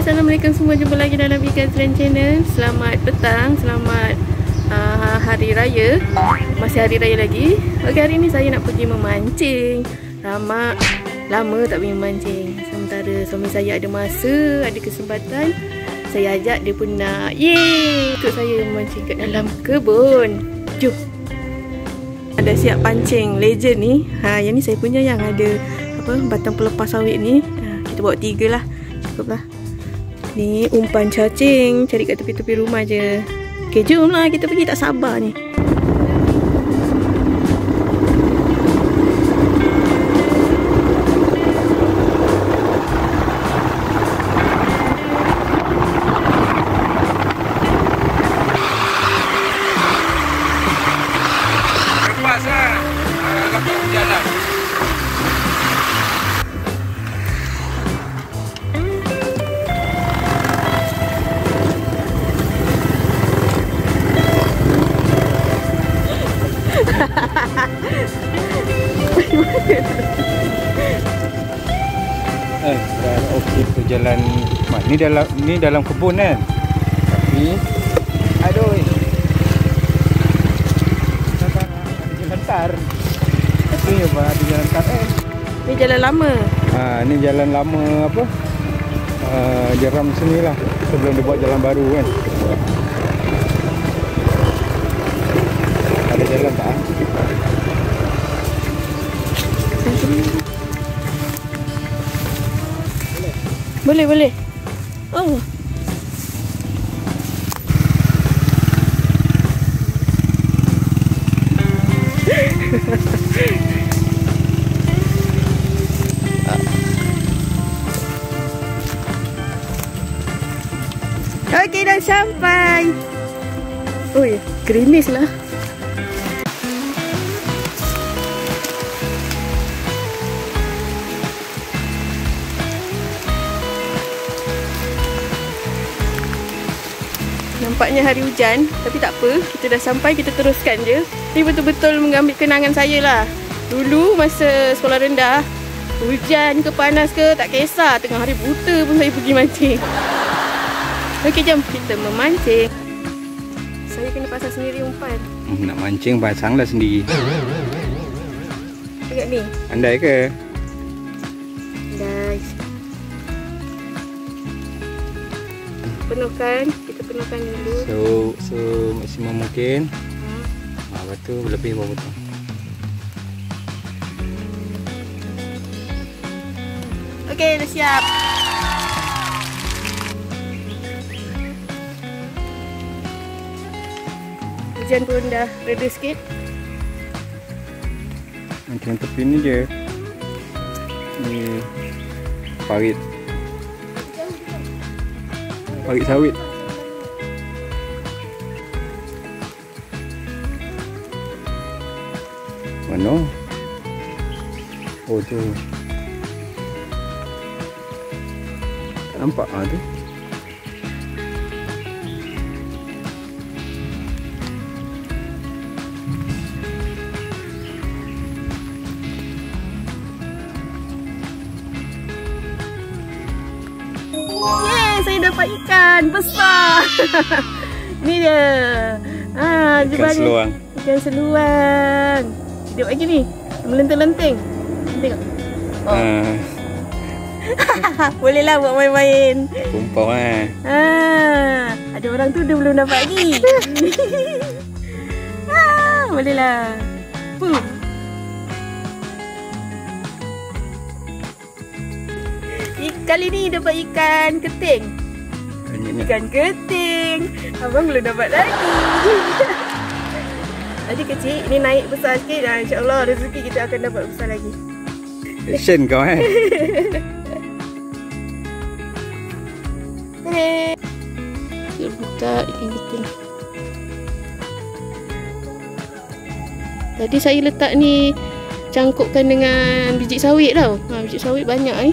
Assalamualaikum semua. Jumpa lagi dalam Ikan Selain Channel. Selamat petang, selamat Hari Raya. Masih Hari Raya lagi. Okey, hari ni saya nak pergi memancing. Lama tak pergi memancing. Sementara suami saya ada masa, ada kesempatan, saya ajak, dia pun nak. Yeay, ikut saya memancing kat dalam kebun. Jom. Ada siap pancing legend ni. Yang ni saya punya yang ada batang pelepas sawit ni. Kita bawa 3 lah. Cukup lah. Ni umpan cacing. Cari kat tepi-tepi rumah je. Okay, jom lah. Kita pergi, tak sabar ni. Lepas lah. Lepas jalan. Okey tu jalan. Ni dalam kebun kan. Tapi aduh. Jalan tar. Ni ada jalan tar Ni jalan lama. Ni jalan lama apa? Jeram sini lah. Sebelum dia buat jalan baru kan. Ada jalan tak? Boleh. Oh. Okey, dah sampai. Oi, gerimis lah. Nampaknya hari hujan, tapi tak apa. Kita dah sampai, kita teruskan je. Ini betul-betul mengambil kenangan saya lah. Dulu masa sekolah rendah, hujan ke panas ke, tak kisah. Tengah hari buta pun saya pergi mancing. Okey, jom kita memancing. Saya kena pasang sendiri umpan. Nak mancing pasanglah sendiri. Tengok ni. Andai ke? Andai. Penuhkan, kita penuhkan dulu. So maksimum mungkin. Lepas tu lebih baru potong. Okey, dah siap. Hujan pun dah reda sikit. Macam tepi ni je. Ni parit sawit. Mana? Oh tu. Tak nampak tu. Saya dapat ikan besar. Ni dia. Ikan seluang. Ikan seluang. Tengok lagi ni. Melenting-lenting. Tengok. Oh. Boleh lah buat main-main. Kumpau ada orang tu dia belum dapat lagi. Boleh lah. Kali ni dapat ikan keting. Ikan keting. Abang belum dapat lagi. Tadi kecil, ini naik besar sikit. InsyaAllah rezeki kita akan dapat besar lagi. Action kau Kita buka ikan keting. Tadi saya letak ni, cangkupkan dengan biji sawit tau. Biji sawit banyak ni.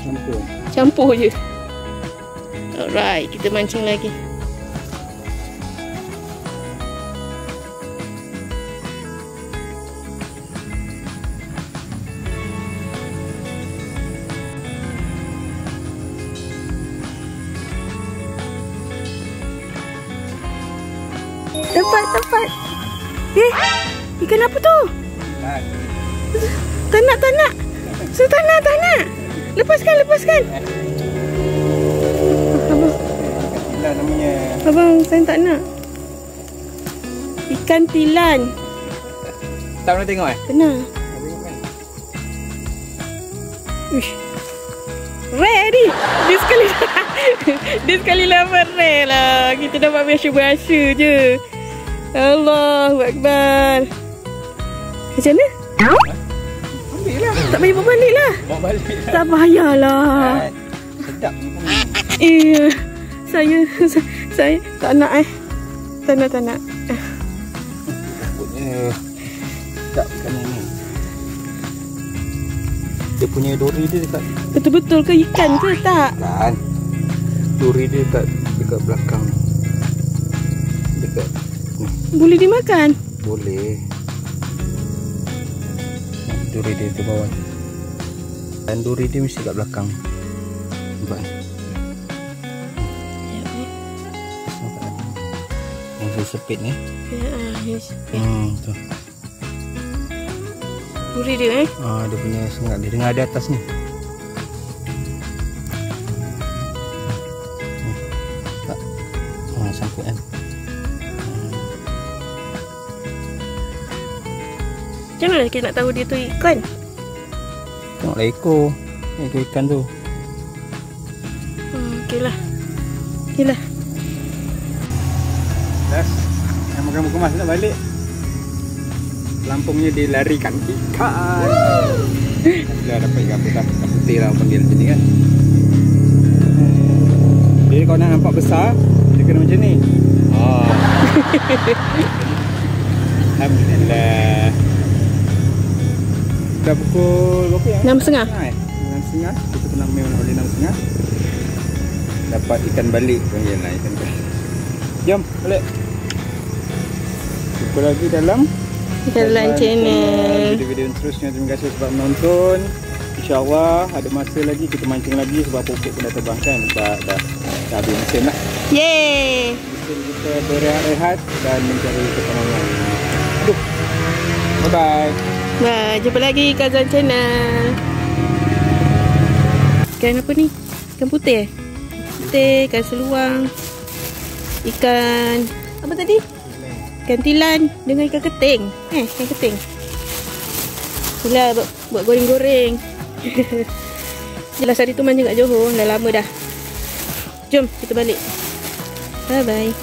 Campur je. Alright, kita mancing lagi. Tepat. Ikan apa tu? Tak nak. So, tak nak. Lepaskan. Abang. Tilan namanya. Abang, saya tak nak. Ikan tilan. Tak pernah tengok Pernah. Uish. Rare ni. Dia sekali lama rare lah. Kita dapat biasa-biasa je. Allahu Akbar. Macam mana? Ambil lah. Tak payah bawa balik lah. Bawa balik. Tak payahlah. Sedap ni pun. Iya. Saya tak nak Tak nak. Takutnya sedap ikan ni. Dia punya duri dia dekat. Betul-betul ke ikan ke tak? Kan. Duri dia dekat belakang. Dekat ni. Boleh dimakan? Boleh. Duri dia di bawah. Dan duri dia mesti kat belakang. Nampak ni? Yang sepit ni. Yes. Tu. Duri dia Dia punya sengat dia dengan ada atas ni. Tak. Sangkut kan. Macam mana kita nak tahu dia tu ikan? Tengoklah ekor. Ekor ikan tu. Okeylah. Dah. Yang makan buku mas nak balik. Lampungnya dilarikan ikan. Dah dapat ikan putih lah panggil macam ni kan. Dia kalau nak nampak besar, dia kena macam ni. Alhamdulillah. Dah pukul berapa ya? 6.30. 6.30. Kita kena memang oleh 6.30. Dapat ikan balik panggil lah ikan balik. Jom balik. Jumpa lagi dalam channel. Video-video seterusnya. Terima kasih sebab menonton. InsyaAllah ada masa lagi kita mancing lagi sebab pokok pun dah terbang kan. Dah habis mesin lah. Yeay. Mesin kita berehat-rehat dan mencari ketenangan. Bye-bye. Bye. Jumpa lagi Kazan channel. Ikan apa ni? Ikan putih Putih, ikan seluang, ikan apa tadi? Ikan tilan dengan ikan keting. Ikan keting. Itulah buat goreng-goreng. Jelas hari tu mancing kat Johor. Dah lama dah. Jom kita balik. Bye bye.